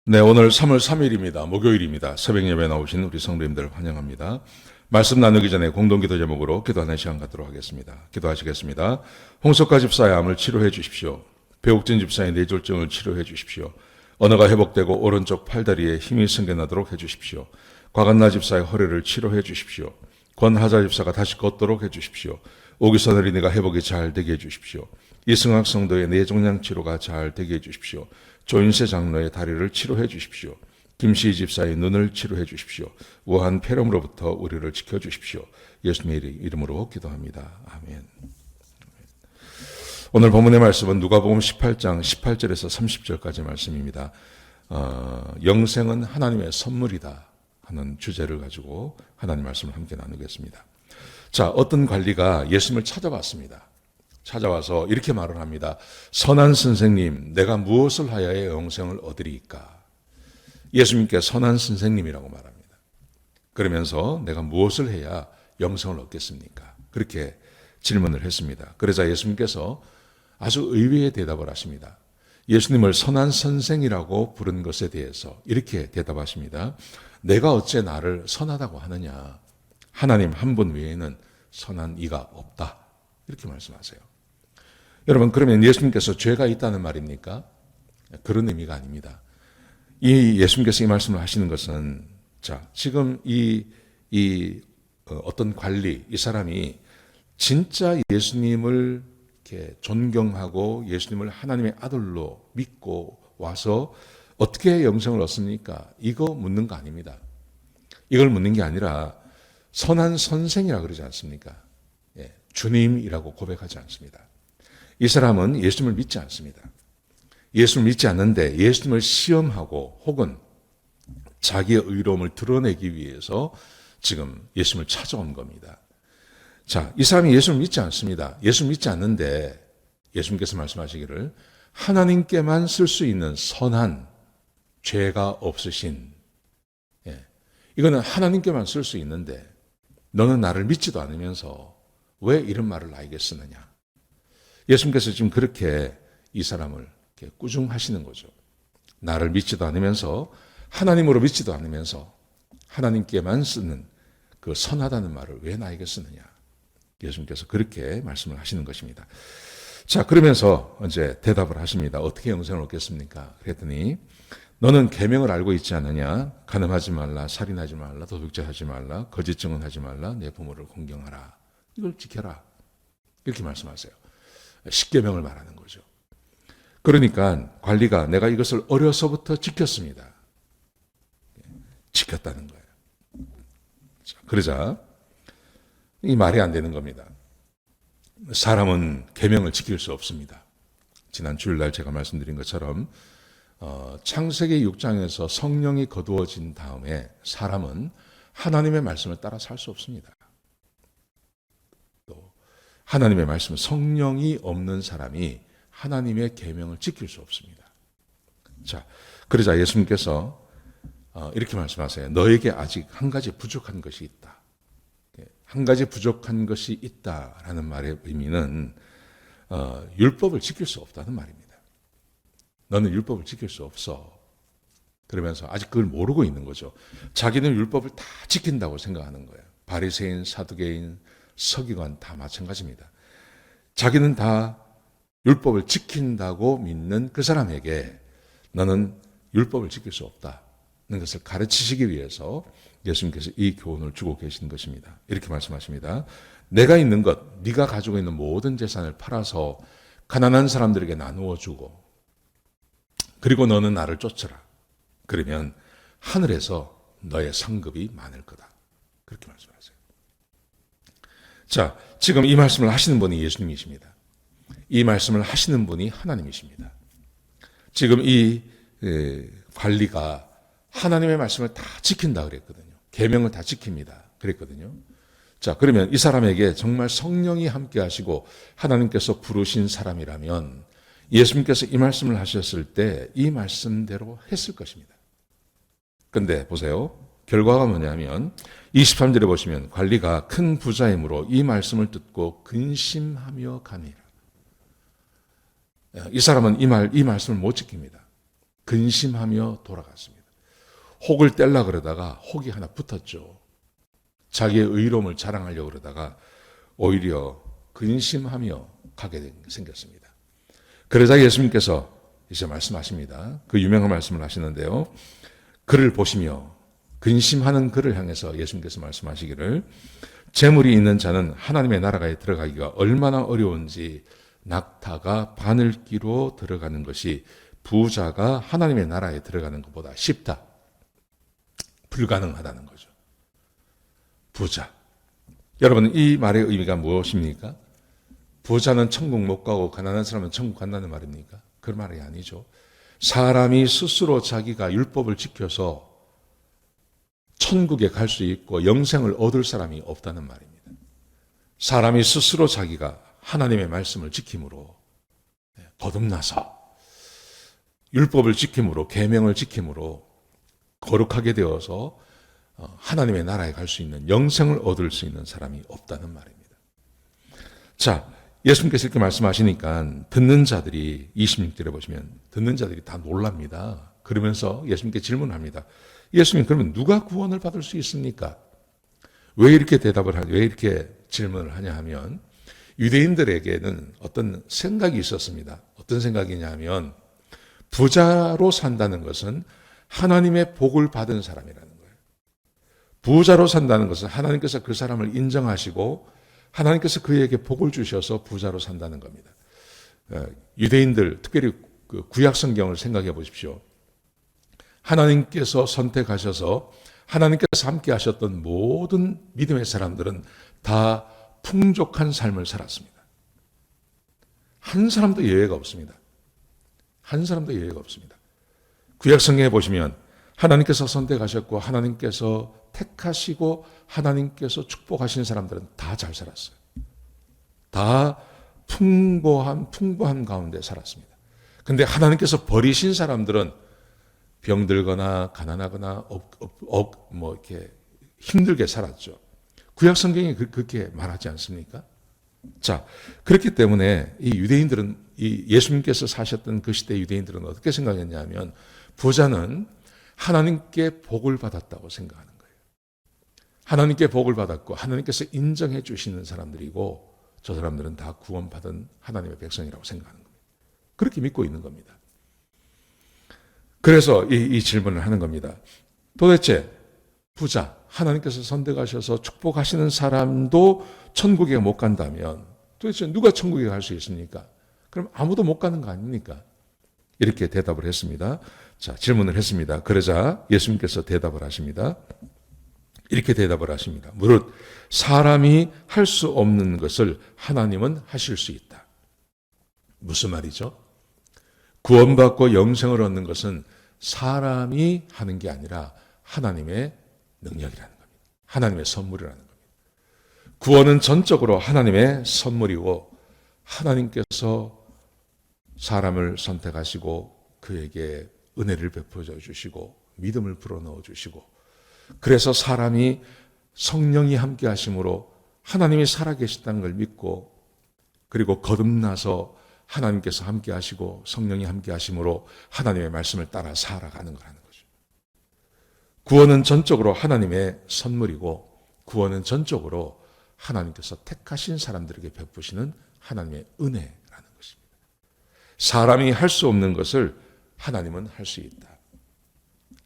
네, 오늘 3월 3일입니다. 목요일입니다. 새벽 예배 나오신 우리 성도님들 환영합니다. 말씀 나누기 전에 공동기도 제목으로 기도하는 시간 갖도록 하겠습니다. 기도하시겠습니다. 홍석가 집사의 암을 치료해 주십시오. 배옥진 집사의 뇌졸중을 치료해 주십시오. 언어가 회복되고 오른쪽 팔다리에 힘이 생겨나도록 해 주십시오. 곽한나 집사의 허리를 치료해 주십시오. 권하자 집사가 다시 걷도록 해 주십시오. 오기선 어린이가 회복이 잘 되게 해 주십시오. 이승학 성도의 뇌종양 치료가 잘 되게 해 주십시오. 조인세 장로의 다리를 치료해 주십시오. 김시희 집사의 눈을 치료해 주십시오. 우한 폐렴으로부터 우리를 지켜주십시오. 예수님의 이름으로 기도합니다. 아멘. 오늘 본문의 말씀은 누가복음 18장 18절에서 30절까지 말씀입니다. 영생은 하나님의 선물이다 하는 주제를 가지고 하나님 말씀을 함께 나누겠습니다. 자, 어떤 관리가 예수님을 찾아왔습니다. 찾아와서 이렇게 말을 합니다. 선한 선생님, 내가 무엇을 하여야 영생을 얻으리이까? 예수님께 선한 선생님이라고 말합니다. 그러면서 내가 무엇을 해야 영생을 얻겠습니까? 그렇게 질문을 했습니다. 그러자 예수님께서 아주 의외의 대답을 하십니다. 예수님을 선한 선생이라고 부른 것에 대해서 이렇게 대답하십니다. 내가 어째 나를 선하다고 하느냐? 하나님 한 분 외에는 선한 이가 없다. 이렇게 말씀하세요. 여러분, 그러면 예수님께서 죄가 있다는 말입니까? 그런 의미가 아닙니다. 이 예수님께서 이 말씀을 하시는 것은, 자, 지금 어떤 관리, 이 사람이 진짜 예수님을 이렇게 존경하고 예수님을 하나님의 아들로 믿고 와서 어떻게 영생을 얻습니까? 이거 묻는 거 아닙니다. 이걸 묻는 게 아니라 선한 선생이라 그러지 않습니까? 예, 주님이라고 고백하지 않습니다. 이 사람은 예수님을 믿지 않습니다. 예수님을 믿지 않는데 예수님을 시험하고 혹은 자기의 의로움을 드러내기 위해서 지금 예수님을 찾아온 겁니다. 자, 이 사람이 예수님을 믿지 않습니다. 예수님을 믿지 않는데 예수님께서 말씀하시기를 하나님께만 쓸 수 있는 선한 죄가 없으신, 이거는 하나님께만 쓸 수 있는데 너는 나를 믿지도 않으면서 왜 이런 말을 나에게 쓰느냐? 예수님께서 지금 그렇게 이 사람을 이렇게 꾸중하시는 거죠. 나를 믿지도 않으면서 하나님으로 믿지도 않으면서 하나님께만 쓰는 그 선하다는 말을 왜 나에게 쓰느냐. 예수님께서 그렇게 말씀을 하시는 것입니다. 자, 그러면서 이제 대답을 하십니다. 어떻게 영생을 얻겠습니까? 그랬더니 너는 계명을 알고 있지 않느냐? 간음하지 말라, 살인하지 말라, 도둑질하지 말라, 거짓 증언하지 말라, 내 부모를 공경하라. 이걸 지켜라. 이렇게 말씀하세요. 십계명을 말하는 거죠. 그러니까 관리가 내가 이것을 어려서부터 지켰습니다. 지켰다는 거예요. 그러자 이 말이 안 되는 겁니다. 사람은 계명을 지킬 수 없습니다. 지난 주일날 제가 말씀드린 것처럼 창세기 6장에서 성령이 거두어진 다음에 사람은 하나님의 말씀을 따라 살 수 없습니다. 하나님의 말씀, 성령이 없는 사람이 하나님의 계명을 지킬 수 없습니다. 자, 그러자 예수님께서 이렇게 말씀하세요. 너에게 아직 한 가지 부족한 것이 있다. 한 가지 부족한 것이 있다라는 말의 의미는 율법을 지킬 수 없다는 말입니다. 너는 율법을 지킬 수 없어. 그러면서 아직 그걸 모르고 있는 거죠. 자기는 율법을 다 지킨다고 생각하는 거예요. 바리새인, 사두개인, 서기관 다 마찬가지입니다. 자기는 다 율법을 지킨다고 믿는 그 사람에게 너는 율법을 지킬 수 없다는 것을 가르치시기 위해서 예수님께서 이 교훈을 주고 계신 것입니다. 이렇게 말씀하십니다. 내가 있는 것, 네가 가지고 있는 모든 재산을 팔아서 가난한 사람들에게 나누어 주고 그리고 너는 나를 쫓으라. 그러면 하늘에서 너의 상급이 많을 거다. 그렇게 말씀하세요. 자, 지금 이 말씀을 하시는 분이 예수님이십니다. 이 말씀을 하시는 분이 하나님이십니다. 지금 이 관리가 하나님의 말씀을 다 지킨다 그랬거든요. 계명을 다 지킵니다. 그랬거든요. 자, 그러면 이 사람에게 정말 성령이 함께 하시고 하나님께서 부르신 사람이라면 예수님께서 이 말씀을 하셨을 때 이 말씀대로 했을 것입니다. 근데 보세요. 결과가 뭐냐면 23절에 보시면 관리가 큰 부자이므로 이 말씀을 듣고 근심하며 가니라. 이 사람은 이 말씀을 못 지킵니다. 근심하며 돌아갔습니다. 혹을 떼려 그러다가 혹이 하나 붙었죠. 자기의 의로움을 자랑하려고 그러다가 오히려 근심하며 가게 생겼습니다. 그러자 예수님께서 이제 말씀하십니다. 그 유명한 말씀을 하시는데요. 그를 보시며 근심하는 그를 향해서 예수님께서 말씀하시기를 재물이 있는 자는 하나님의 나라에 들어가기가 얼마나 어려운지 낙타가 바늘기로 들어가는 것이 부자가 하나님의 나라에 들어가는 것보다 쉽다. 불가능하다는 거죠. 부자. 여러분, 이 말의 의미가 무엇입니까? 부자는 천국 못 가고 가난한 사람은 천국 간다는 말입니까? 그 말이 아니죠. 사람이 스스로 자기가 율법을 지켜서 천국에 갈 수 있고 영생을 얻을 사람이 없다는 말입니다. 사람이 스스로 자기가 하나님의 말씀을 지킴으로 거듭나서 율법을 지킴으로 계명을 지킴으로 거룩하게 되어서 하나님의 나라에 갈 수 있는 영생을 얻을 수 있는 사람이 없다는 말입니다. 자, 예수님께서 이렇게 말씀하시니까 듣는 자들이 26절에 보시면 듣는 자들이 다 놀랍니다. 그러면서 예수님께 질문합니다. 예수님, 그러면 누가 구원을 받을 수 있습니까? 왜 이렇게 왜 이렇게 질문을 하냐 하면 유대인들에게는 어떤 생각이 있었습니다. 어떤 생각이냐 하면 부자로 산다는 것은 하나님의 복을 받은 사람이라는 거예요. 부자로 산다는 것은 하나님께서 그 사람을 인정하시고 하나님께서 그에게 복을 주셔서 부자로 산다는 겁니다. 유대인들, 특별히 그 구약 성경을 생각해 보십시오. 하나님께서 선택하셔서 하나님께서 함께 하셨던 모든 믿음의 사람들은 다 풍족한 삶을 살았습니다. 한 사람도 예외가 없습니다. 한 사람도 예외가 없습니다. 구약 성경에 보시면 하나님께서 선택하셨고 하나님께서 택하시고 하나님께서 축복하신 사람들은 다 잘 살았어요. 다 풍부한 가운데 살았습니다. 근데 하나님께서 버리신 사람들은 병들거나 가난하거나 이렇게 힘들게 살았죠. 구약 성경이 그렇게 말하지 않습니까? 자, 그렇기 때문에 이 유대인들은 이 예수님께서 사셨던 그 시대 유대인들은 어떻게 생각했냐면 부자는 하나님께 복을 받았다고 생각하는 거예요. 하나님께 복을 받았고 하나님께서 인정해 주시는 사람들이고 저 사람들은 다 구원받은 하나님의 백성이라고 생각하는 겁니다. 그렇게 믿고 있는 겁니다. 그래서 이 질문을 하는 겁니다. 도대체 부자, 하나님께서 선택하셔서 축복하시는 사람도 천국에 못 간다면 도대체 누가 천국에 갈 수 있습니까? 그럼 아무도 못 가는 거 아닙니까? 이렇게 대답을 했습니다. 자, 질문을 했습니다. 그러자 예수님께서 대답을 하십니다. 이렇게 대답을 하십니다. 무릇 사람이 할 수 없는 것을 하나님은 하실 수 있다. 무슨 말이죠? 구원받고 영생을 얻는 것은 사람이 하는 게 아니라 하나님의 능력이라는 겁니다. 하나님의 선물이라는 겁니다. 구원은 전적으로 하나님의 선물이고 하나님께서 사람을 선택하시고 그에게 은혜를 베풀어 주시고 믿음을 불어넣어 주시고 그래서 사람이 성령이 함께 하심으로 하나님이 살아계시다는 걸 믿고 그리고 거듭나서 하나님께서 함께 하시고 성령이 함께 하심으로 하나님의 말씀을 따라 살아가는 거라는 거죠. 구원은 전적으로 하나님의 선물이고 구원은 전적으로 하나님께서 택하신 사람들에게 베푸시는 하나님의 은혜라는 것입니다. 사람이 할 수 없는 것을 하나님은 할 수 있다.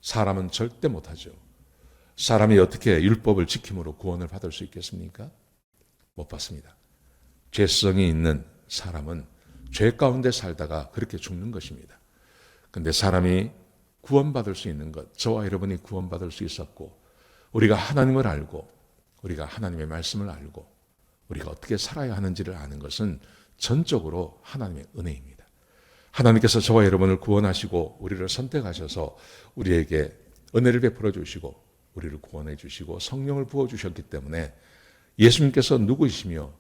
사람은 절대 못하죠. 사람이 어떻게 율법을 지킴으로 구원을 받을 수 있겠습니까? 못 받습니다. 죄성이 있는 사람은 죄 가운데 살다가 그렇게 죽는 것입니다. 그런데 사람이 구원받을 수 있는 것, 저와 여러분이 구원받을 수 있었고 우리가 하나님을 알고 우리가 하나님의 말씀을 알고 우리가 어떻게 살아야 하는지를 아는 것은 전적으로 하나님의 은혜입니다. 하나님께서 저와 여러분을 구원하시고 우리를 선택하셔서 우리에게 은혜를 베풀어 주시고 우리를 구원해 주시고 성령을 부어 주셨기 때문에 예수님께서 누구이시며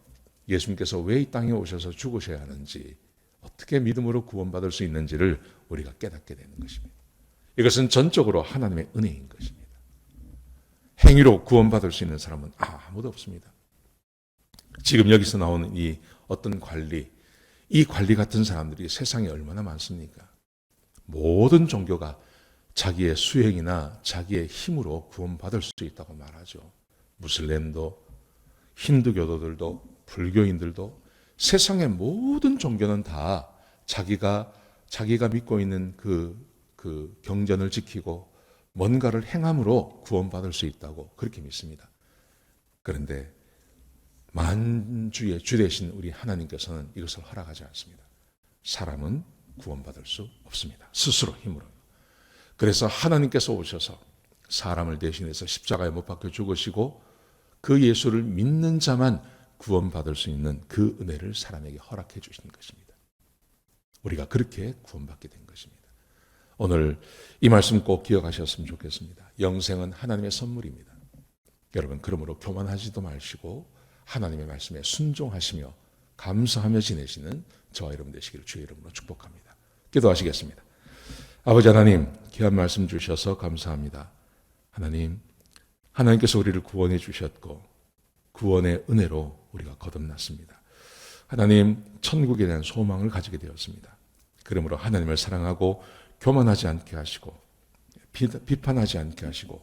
예수님께서 왜 이 땅에 오셔서 죽으셔야 하는지 어떻게 믿음으로 구원받을 수 있는지를 우리가 깨닫게 되는 것입니다. 이것은 전적으로 하나님의 은혜인 것입니다. 행위로 구원받을 수 있는 사람은 아무도 없습니다. 지금 여기서 나오는 이 어떤 관리, 이 관리 같은 사람들이 세상에 얼마나 많습니까? 모든 종교가 자기의 수행이나 자기의 힘으로 구원받을 수 있다고 말하죠. 무슬림도, 힌두교도들도, 불교인들도, 세상의 모든 종교는 다 자기가 믿고 있는 그 경전을 지키고 뭔가를 행함으로 구원받을 수 있다고 그렇게 믿습니다. 그런데 만주의 주 되신 우리 하나님께서는 이것을 허락하지 않습니다. 사람은 구원받을 수 없습니다. 스스로 힘으로. 그래서 하나님께서 오셔서 사람을 대신해서 십자가에 못 박혀 죽으시고 그 예수를 믿는 자만 구원받을 수 있는 그 은혜를 사람에게 허락해 주시는 것입니다. 우리가 그렇게 구원받게 된 것입니다. 오늘 이 말씀 꼭 기억하셨으면 좋겠습니다. 영생은 하나님의 선물입니다. 여러분, 그러므로 교만하지도 마시고 하나님의 말씀에 순종하시며 감사하며 지내시는 저와 여러분 되시기를 주의 이름으로 축복합니다. 기도하시겠습니다. 아버지 하나님, 귀한 말씀 주셔서 감사합니다. 하나님께서 우리를 구원해 주셨고 구원의 은혜로 우리가 거듭났습니다. 하나님, 천국에 대한 소망을 가지게 되었습니다. 그러므로 하나님을 사랑하고 교만하지 않게 하시고 비판하지 않게 하시고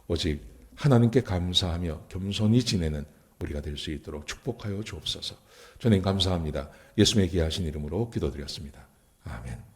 오직 하나님께 감사하며 겸손히 지내는 우리가 될 수 있도록 축복하여 주옵소서. 주님 감사합니다. 예수님의 귀하신 이름으로 기도드렸습니다. 아멘.